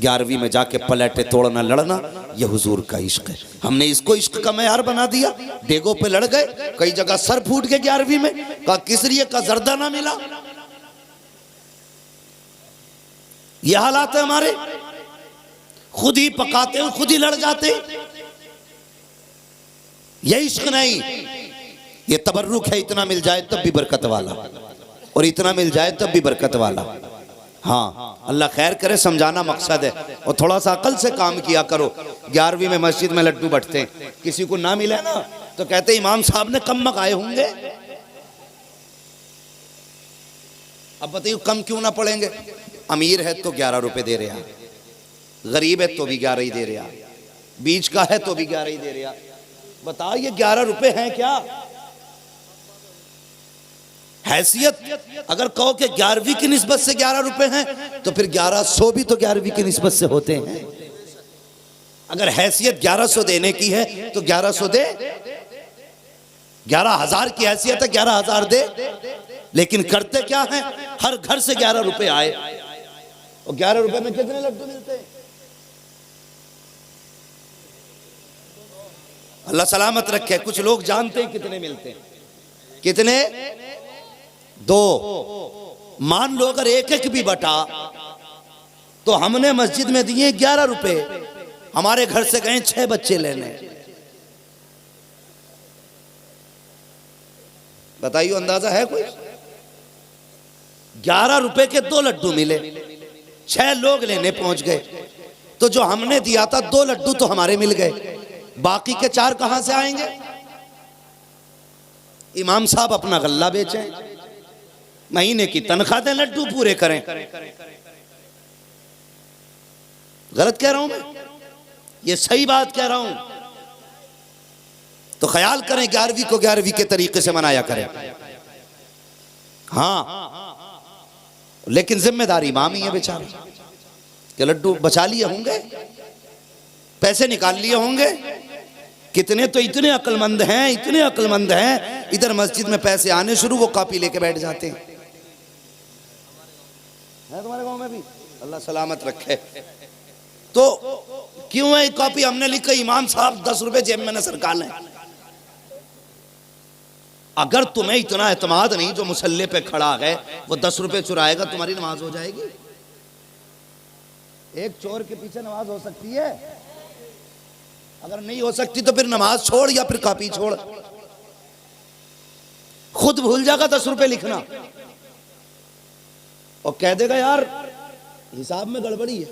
11वीं में जाके पलटे तोड़ना लड़ना, ये हुजूर का इश्क है। हमने इसको इश्क का मैयार बना दिया। डेगों पे लड़ गए, कई जगह सर फूट गए 11वीं में, कहा किसरिये का जर्दा ना मिला। ये हालात है हमारे, खुद ही पकाते हैं, खुद ही लड़ जाते हैं। ये इश्क नहीं, ये तबर्रुक है। इतना मिल जाए तब भी बरकत वाला, और इतना मिल जाए तब भी बरकत वाला। हाँ, अल्लाह खैर करे, समझाना मकसद है। और थोड़ा सा अकल से काम किया करो। 11वीं में मस्जिद में लड्डू बंटते हैं, किसी को ना मिले ना तो कहते इमाम साहब ने कम मगाए होंगे। अब बताइए कम क्यों ना पड़ेंगे? अमीर है तो 11 रुपए दे रहा, गरीब है तो भी 11 ही दे रहा, बीच का है तो भी 11 ही दे रहा। बताओ ये 11 रुपए हैं क्या? हैसियत अगर कहो कि 11वीं की निस्बत से 11 रुपए हैं तो फिर 1100 भी तो 11वीं की निस्बत से होते हैं। अगर हैसियत 1100 देने की है तो 1100 दे, 11,000 की हैसियत है 11,000 दे। लेकिन करते क्या है, हर घर से 11 रुपए आए, और 11 रुपए में कितने लड्डू मिलते हैं? अल्लाह सलामत रखे। कुछ लोग जानते हैं कितने मिलते हैं, कितने? 2। मान लो अगर एक एक भी बटा तो हमने मस्जिद में दिए 11 रुपए, हमारे घर से गए 6 बच्चे लेने। बताइए अंदाजा है कोई? 11 रुपए के 2 लड्डू मिले, 6 लोग लेने पहुंच गए, तो जो हमने दिया था 2 लड्डू तो हमारे मिल गए, बाकी के 4 कहां से आएंगे? इमाम साहब अपना गल्ला बेचें, महीने की तनख्वाह दें, लड्डू पूरे करें। गलत कह रहा हूं मैं? ये सही बात कह रहा हूं। तो ख्याल करें 11वीं को 11वीं के तरीके से मनाया करें। हाँ, लेकिन जिम्मेदारी इमाम ही है बेचारा कि लड्डू बचा लिए होंगे, पैसे निकाल लिए होंगे। कितने तो इतने अक्लमंद हैं, इतने अक्लमंद हैं, इधर मस्जिद में पैसे आने शुरू, वो कॉपी लेके बैठ जाते हैं। है तुम्हारे गांव में भी? अल्लाह सलामत रखे। तो क्यों है कॉपी? हमने लिखा इमाम साहब 10 रुपए जेब में न सरकार लें। अगर तुम्हें इतना एतमाद नहीं, जो मुसल्ले पे खड़ा है वो 10 रुपए चुराएगा, तुम्हारी नमाज हो जाएगी? एक चोर के पीछे नमाज हो सकती है? अगर नहीं हो सकती तो फिर नमाज छोड़ या फिर कॉपी छोड़। खुद भूल जाएगा 10 रुपए लिखना और कह देगा यार हिसाब में गड़बड़ी है।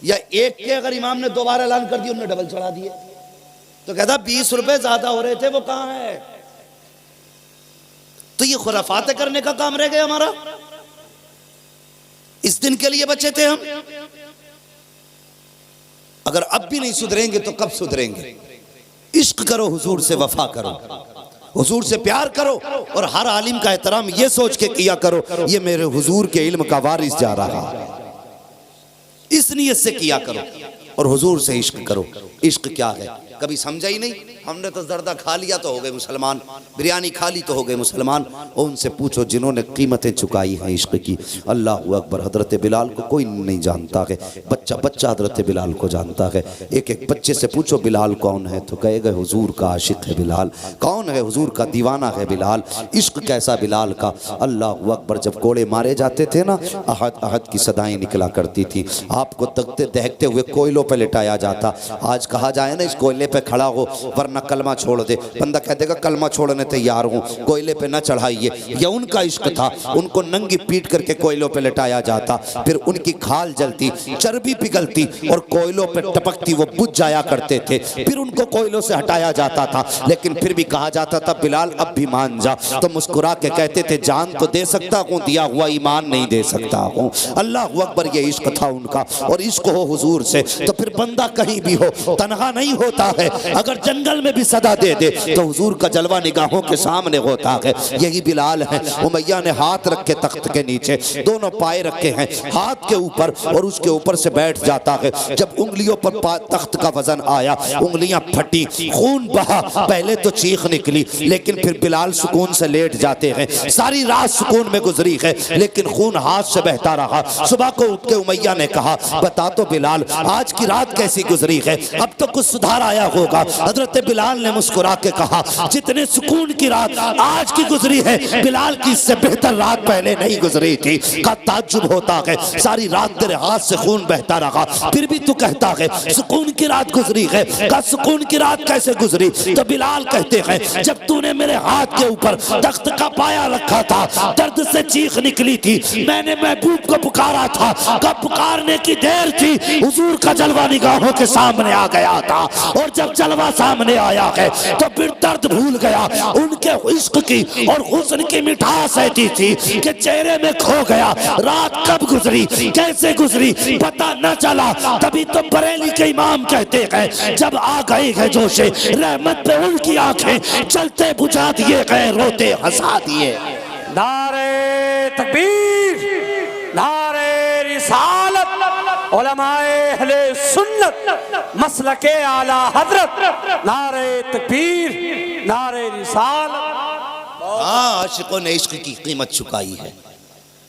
या एक के अगर इमाम ने 2 बार ऐलान कर दिया, उन्होंने डबल चढ़ा दिए, तो कहता 20 रुपए ज्यादा हो रहे थे, वो कहां है? तो ये खुराफाते करने का काम रह गया हमारा। इस दिन के लिए बचे थे हम। अगर अब भी नहीं सुधरेंगे तो कब सुधरेंगे? इश्क करो, हुजूर से वफा करो, हुजूर से प्यार करो, और हर आलिम का एहतराम ये सोच के किया करो ये मेरे हुजूर के इल्म का वारिस जा रहा है, इस नियत से किया करो। और हुजूर से इश्क करो। इश्क क्या है कभी समझा ही नहीं। हमने तो जर्दा खा लिया तो हो गए मुसलमान, बिरयानी खा ली तो हो गए मुसलमान। और उनसे पूछो जिन्होंने कीमतें चुकाई हैं इश्क की। अल्लाह अकबर। हजरत बिलाल को कोई नहीं जानता है, बच्चा बच्चा हजरत बिलाल को जानता है। एक एक बच्चे से पूछो बिलाल कौन है, तो कहेगा हुजूर का आशिक है बिलाल। कौन है? हुजूर का दीवाना है बिलाल। इश्क कैसा बिलाल का। अल्लाह अकबर। जब कोड़े मारे जाते थे ना, अहद अहद की सदाएं निकला करती थी। आपको दहकते दहकते हुए कोयलों पर लिटाया जाता। आज कहा जाए ना इस कोयले पे खड़ा हो वरना कलमा छोड़ दे, बंदा कह देगा कलमा छोड़ने तैयार हूँ, कोयले पे न चढ़ाइए। यह उनका इश्क था। उनको नंगी पीट करके कोयलों पे लटाया जाता, फिर उनकी खाल जलती, चर्बी पिघलती और कोयलों पे टपकती, वो बुझ जाया करते थे। फिर उनको कोयलों से हटाया जाता था, लेकिन फिर भी कहा जाता था बिलाल अब भी मान जा। तो मुस्कुरा के कहते थे जान तो दे सकता हूँ, दिया हुआ ईमान नहीं दे सकता हूँ। अल्लाह अकबर। ये इश्क था उनका। और इश्क हो हुजूर से तो फिर बंदा कहीं भी हो तन्हा नहीं होता है, अगर जंगल में भी सदा दे दे तो हुजूर का जलवा निगाहों के सामने होता है। यही बिलाल है। उमैया ने हाथ रखे तख्त के नीचे, दोनों पाए रखे हैं हाथ के ऊपर, और उसके ऊपर से बैठ जाता है। जब उंगलियों पर तख्त का वजन आया, उंगलियां फटी, खून बहा। पहले तो चीख निकली, लेकिन फिर बिलाल सुकून से लेट जाते हैं। सारी रात सुकून में गुजरी है, लेकिन खून हाथ से बहता रहा। सुबह को उठ के उमैया ने कहा, बता तो बिलाल, आज की रात कैसी गुजरी है? अब तो कुछ सुधार आया होगा। हजरत बिलाल ने मुस्कुरा के कहा, जितने सुकून की रात आज की गुजरी है, बिलाल की इससे बेहतर रात पहले नहीं गुजरी थी। का ताज्जुब होता है, सारी रात तेरे हाथ से खून बहता रहा, फिर भी तू कहता है सुकून की रात गुजरी है। का सुकून की रात कैसे गुजरी? तो बिलाल कहते हैं, जब तूने मेरे हाथ के ऊपर तख्त का पाया रखा था, दर्द से चीख निकली थी, मैंने महबूब को पुकारा था। कब पुकारने की देर थी, हुजूर का जलवा निगाहों के सामने आ गया था। और जब जलवा सामने आया है तो फिर दर्द भूल गया। उनके इश्क की और हुस्न की मिठास ऐसी थी कि चेहरे में खो गया। रात कब गुजरी, कैसे गुजरी, पता न चला। तभी तो बरेली के इमाम कहते हैं, जब आ गए है जोशे रहमत पे उनकी आंखें चलते बुझा दिए गए, रोते हंसा दिए। नारे तकबीर, नारे रिसालत, उलमाए अहले सुन्नत, मसलके आला हजरत, नारे तकबीर, नारे रिसालत। हाँ, आशिकों ने इश्क की कीमत चुकाई है।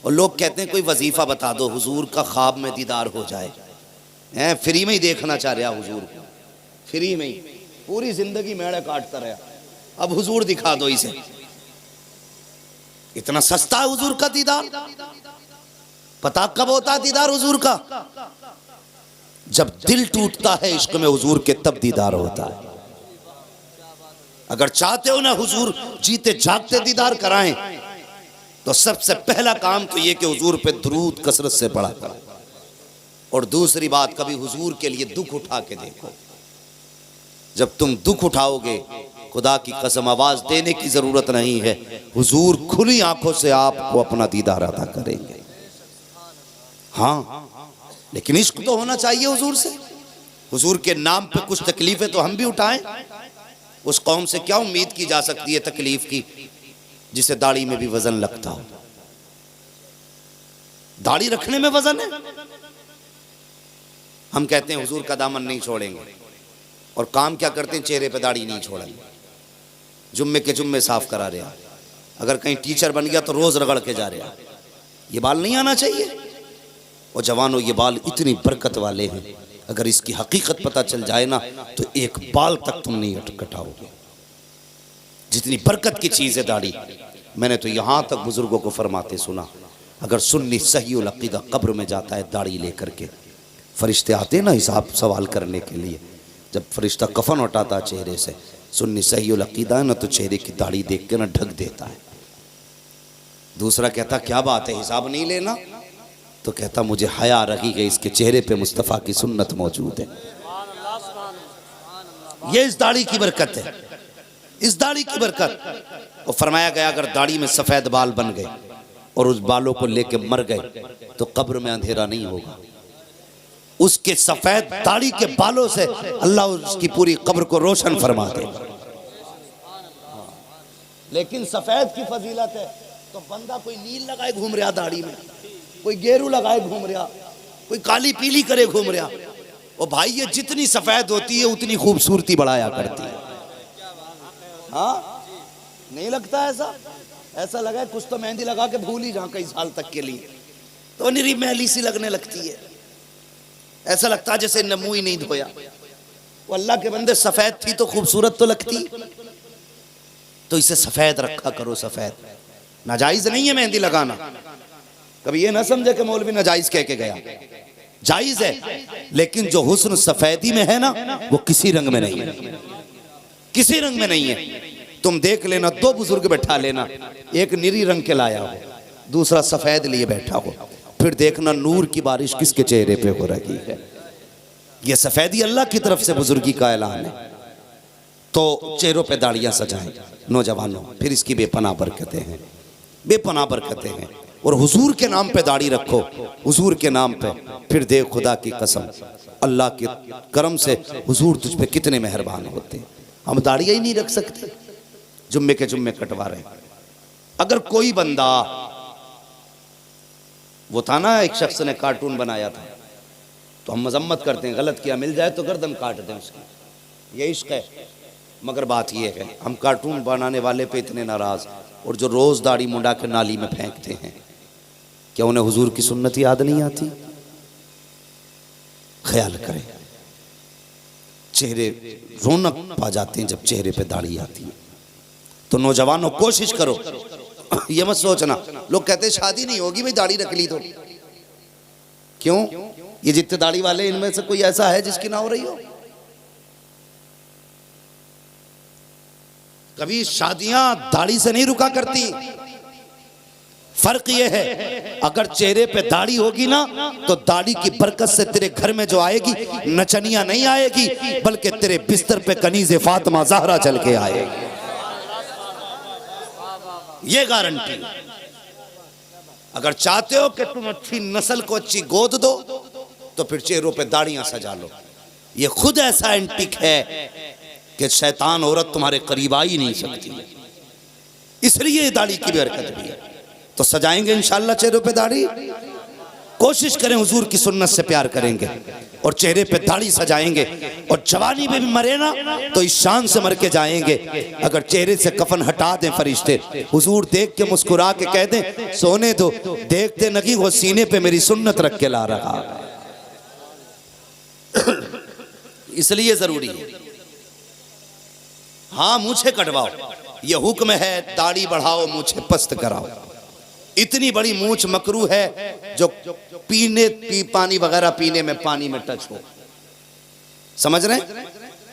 और लोग कहते हैं कोई वजीफा बता दो, हुजूर का ख्वाब में दीदार हो जाए। हैं, फ्री में ही देखना चाह रहा हुजूर को, फ्री में ही पूरी जिंदगी मेड़े काटता रहा, अब हुजूर दिखा दो इसे। इतना सस्ता है हुजूर का दीदार। पता कब होता है दीदार हुजूर का? जब दिल टूटता है इश्क में हुजूर के, तब दीदार होता है। अगर चाहते हो ना हुजूर जीते जागते दीदार कराएं, तो सबसे पहला काम तो ये कि हुजूर पे दुरूद कसरत से पढ़ा करो। और दूसरी बात, कभी हुजूर के लिए दुख उठा के देखो। जब तुम दुख उठाओगे, खुदा की कसम आवाज देने की जरूरत नहीं है, हुजूर खुली आंखों से आपको अपना दीदार अदा करेंगे। हाँ, लेकिन इश्क तो होना चाहिए हुजूर से। हुजूर के नाम पे कुछ तकलीफें तो हम भी उठाएं। उस कौम से क्या उम्मीद की जा सकती है तकलीफ की, जिसे दाढ़ी में भी वजन लगता हो? दाढ़ी रखने में वजन है। हम कहते हैं हुजूर का दामन नहीं छोड़ेंगे, और काम क्या करते हैं? चेहरे पे दाढ़ी नहीं छोड़ेंगे, जुम्मे के जुम्मे साफ करा रहा। अगर कहीं टीचर बन गया तो रोज रगड़ के जा रहा। ये बाल नहीं आना चाहिए। और जवानों, ये बाल इतनी बरकत वाले हैं, अगर इसकी हकीकत पता चल जाए ना, तो एक बाल तक तुम नहीं कटाओगे। जितनी बरकत की चीज़ है दाढ़ी। मैंने तो यहाँ तक बुजुर्गों को फरमाते सुना, अगर सुन्नी सही अकीदा कब्र में जाता है दाढ़ी लेकर के, फरिश्ते आते ना हिसाब सवाल करने के लिए, जब फरिश्ता कफन उठाता चेहरे से, सुन्नी सही अकीदा है ना, तो चेहरे की दाढ़ी देख के ना ढक देता है। दूसरा कहता क्या बात है, हिसाब नहीं लेना? तो कहता मुझे हया रही गई, इसके चेहरे पे मुस्तफ़ा की सुन्नत मौजूद है। ये इस दाढ़ी की बरकत है, इस दाढ़ी की बरकत। और फरमाया गया अगर दाढ़ी में सफ़ेद बाल बन गए और उस बालों को लेके मर गए तो कब्र में अंधेरा नहीं होगा। उसके सफ़ेद दाढ़ी के बालों से अल्लाह उसकी पूरी कब्र को रोशन फरमा देगा। लेकिन सफ़ेद की फजीलत है तो बंदा कोई नील लगाए घूम रहा दाढ़ी में, कोई गेरू लगाए घूम रहा, कोई काली पीली करे घूम रहा। और भाई ये जितनी सफ़ेद होती है उतनी खूबसूरती बढ़ाया करती है। हाँ, नहीं लगता ऐसा? ऐसा लगा कुछ तो मेहंदी लगा के भूल ही जाऊं कई साल तक के लिए, तो निरी मैली सी लगने लगती है। ऐसा लगता है जैसे ने मुंह ही नहीं धोया। वो अल्लाह के बंदे, सफ़ेद थी तो खूबसूरत तो लगती, तो इसे सफ़ेद रखा करो। सफ़ेद नाजायज नहीं है मेहंदी लगाना। कभी ये ना समझे कि मौलवी नाजायज कह के गया, जायज है। लेकिन जो हुस्न सफ़ेदी में है ना, वो किसी रंग में नहीं है, किसी रंग में नहीं है। तुम देख लेना, दो बुजुर्ग बैठा लेना, एक नीली रंग के लाया हो, दूसरा सफ़ेद लिए बैठा हो, फिर देखना नूर की बारिश किसके चेहरे पे हो रही है। ये सफ़ेदी अल्लाह की तरफ से बुजुर्गी का ऐलान है। तो चेहरों पे दाढ़ियाँ सजाएं नौजवानों, फिर इसकी बेपनाह बरकतें हैं, बेपनाह बरकतें हैं। और हुजूर के नाम पे दाढ़ी रखो, हुजूर के नाम पे, फिर देख खुदा की कसम अल्लाह के करम से हुजूर तुझ पे कितने मेहरबान होते हैं। हम दाढ़ियाँ ही नहीं रख सकते, जुम्मे के जुम्मे कटवा रहे हैं। अगर कोई बंदा, वो था ना एक शख्स ने कार्टून बनाया था, तो हम मजम्मत करते हैं, गलत किया मिल जाए तो गर्दन काट दें उसकी, ये इश्क है। मगर बात ये है हम कार्टून बनाने वाले पे इतने नाराज, और जो रोज दाढ़ी मुंडा के नाली में फेंकते हैं, क्या उन्हें हुजूर की सुन्नत याद नहीं आती? ख्याल करें, चेहरे रौनक पा जाते हैं जब चेहरे पे दाढ़ी आती है। तो नौजवानों कोशिश करो, ये मत सोचना, लोग कहते हैं शादी नहीं होगी भाई दाढ़ी रख ली तो। क्यों? ये जितने दाढ़ी वाले इनमें से कोई ऐसा है जिसकी ना हो रही हो? कभी शादियां दाढ़ी से नहीं रुका करती। फर्क ये है, अगर चेहरे पे दाढ़ी होगी ना तो दाढ़ी की बरकत से तेरे घर में जो आएगी नचनिया नहीं आएगी, बल्कि तेरे बिस्तर पे कनीज़े फातिमा ज़हरा चल के आएगी, ये गारंटी। अगर चाहते हो कि तुम अच्छी नस्ल को अच्छी गोद दो तो फिर चेहरों पे दाढ़ियां सजा लो। ये खुद ऐसा एंटिक है कि शैतान औरत तुम्हारे करीब आ ही नहीं सकती, इसलिए दाढ़ी की बरकत भी है। तो सजाएंगे इंशाअल्लाह चेहरों पे दाढ़ी, कोशिश करें हुजूर की सुन्नत से प्यार करेंगे और चेहरे पे दाढ़ी सजाएंगे, और जवानी में भी मरे ना तो इस शान से मर के जाएंगे। अगर चेहरे से कफन हटा दें फरिश्ते, हुजूर देख के मुस्कुरा के कह दें सोने दो, देखते नगी वो सीने पे मेरी सुन्नत रख के ला रहा। इसलिए जरूरी है। हाँ, मूछें कटवाओ, ये हुक्म है, दाढ़ी बढ़ाओ, मूछें पस्त कराओ। इतनी बड़ी मूछ मकरू है जो पानी वगैरह पीने में पानी में टच हो, समझ रहे हैं?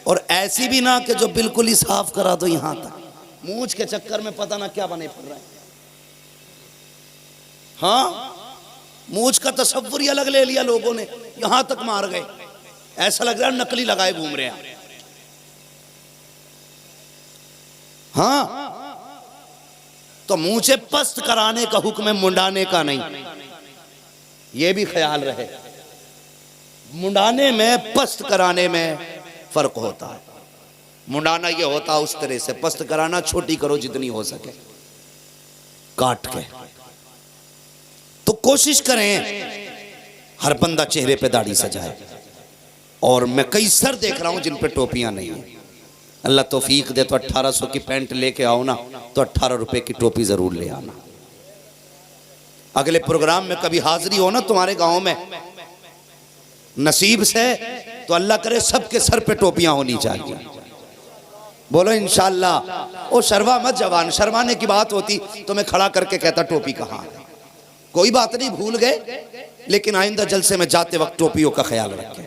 और ऐसी भी ना कि जो बिल्कुल ही साफ करा दो यहां तक, मूछ के चक्कर में पता ना क्या बने फिर रहा है। हाँ, मूछ का तसव्वुर ही अलग ले लिया लोगों ने, यहां तक मार गए, ऐसा लग रहा है नकली लगाए घूम रहे हैं। हाँ, तो मूछे पस्त कराने का हुक्म है, मुंडाने का नहीं। यह भी ख्याल रहे, मुंडाने में पस्त कराने में फर्क होता है। मुंडाना यह होता है उस तरह से, पस्त कराना छोटी करो जितनी हो सके काट के। तो कोशिश करें हर बंदा चेहरे पे दाढ़ी सजाए। और मैं कई सर देख रहा हूं जिन पे टोपियां नहीं है। अल्लाह तौफीक दे तो 1800 की पैंट लेके आओ ना, तो 18 रुपए की टोपी जरूर ले आना। अगले प्रोग्राम में कभी हाजिरी हो ना तुम्हारे गांव में, नसीब से तो अल्लाह करे सबके सर पे टोपियां होनी चाहिए। बोलो इंशाअल्लाह। ओ शर्मा मत जवान, शर्माने की बात होती तो मैं खड़ा करके कहता टोपी कहाँ है। कोई बात नहीं, भूल गए, लेकिन आइंदा जलसे में जाते वक्त टोपियों का ख्याल रखें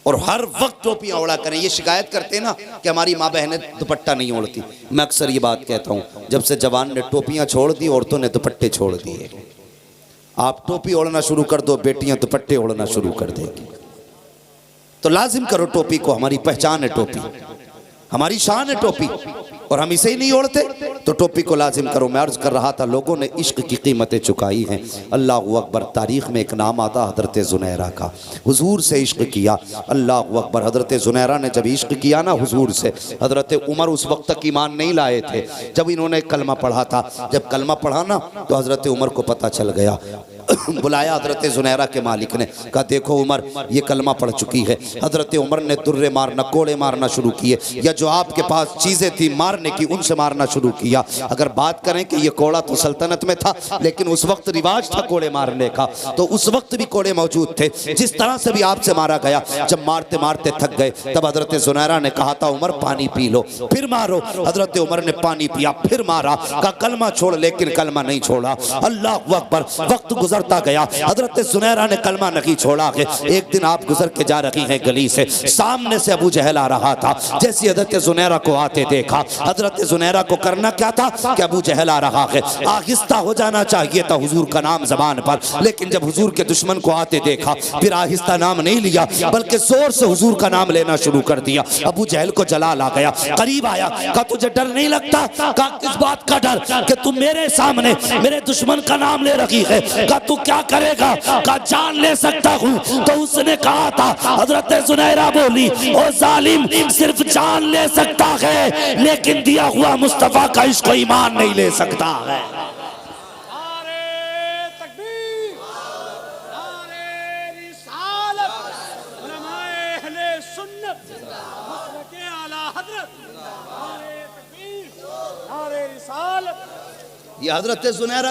और हर वक्त टोपियां ओढ़ा करें। ये शिकायत करते हैं ना कि हमारी माँ बहनें दुपट्टा नहीं ओढ़ती, मैं अक्सर ये बात कहता हूँ, जब से जवान ने टोपियां छोड़ दी औरतों ने दुपट्टे छोड़ दिए। आप टोपी ओढ़ना शुरू कर दो, बेटियां दुपट्टे ओढ़ना शुरू कर देंगी। तो लाजिम करो टोपी को, हमारी पहचान है टोपी, हमारी शान है टोपी, और हम इसे ही नहीं ओढ़ते तो टोपी को लाजिम करो। मैं अर्ज कर रहा था, लोगों ने इश्क की कीमतें चुकाई हैं। अल्लाह अकबर। तारीख़ में एक नाम आता हज़रत ज़ुनैरा का, हुजूर से इश्क किया। अल्लाह अकबर। हज़रत ज़ुनैरा ने जब इश्क किया ना हुजूर से, हज़रत उमर उस वक्त तक ईमान नहीं लाए थे जब इन्होंने कलमा पढ़ा था। जब कलमा पढ़ा ना तो हज़रत उमर को पता चल गया। बुलाया हज़रत ज़ुनैरा के मालिक ने, कहा देखो उमर ये कलमा पढ़ चुकी है। हज़रत उमर ने दुर्रे मारना, कोड़े मारना शुरू किए, या जो आपके पास चीज़ें थी मारने की उनसे मारना शुरू किया। अगर बात करें कि ये कोड़ा तो सल्तनत में था, लेकिन उस वक्त रिवाज था कोड़े मारने का, तो उस वक्त भी कोड़े मौजूद थे। जिस तरह से भी आपसे मारा गया, जब मारते मारते थक गए तब हज़रत ज़ुनैरा ने कहा था उमर पानी पी लो, फिर मारो। हज़रत उमर ने पानी पिया, फिर मारा, कहा कलमा छोड़, लेकिन कलमा नहीं छोड़ा। अल्लाह अकबर। वक्त गुजर गुजरता गया। हजरत जुनैरा ने कलमा नहीं छोड़ा कि एक दिन आप गुजर के जा रही हैं गली से, सामने से अबू जहल आ रहा था। जैसे हजरत जुनैरा को आते देखा, हजरत जुनैरा को करना क्या था कि अबू जहल आ रहा है, आहिस्ता हो जाना चाहिए था हुजूर का नाम जबान पर, लेकिन जब हुजूर के दुश्मन को आते देखा फिर आहिस्ता नाम नहीं लिया बल्कि जोर से हुजूर का नाम लेना शुरू कर दिया। अबू जहल को जलाल आ गया, करीब आया, कहा तुझे डर नहीं लगता? कहा किस बात का डर? कि तू मेरे सामने मेरे दुश्मन का नाम ले रही है। कहा तू क्या करेगा? कहा जान ले सकता हूँ। तो उसने कहा था, हजरत जुनैरा बोली, ओ जालिम, सिर्फ जान ले सकता है लेकिन दिया हुआ मुस्तफा का इश्क ईमान नहीं ले सकता है। ये हजरत जुनैरा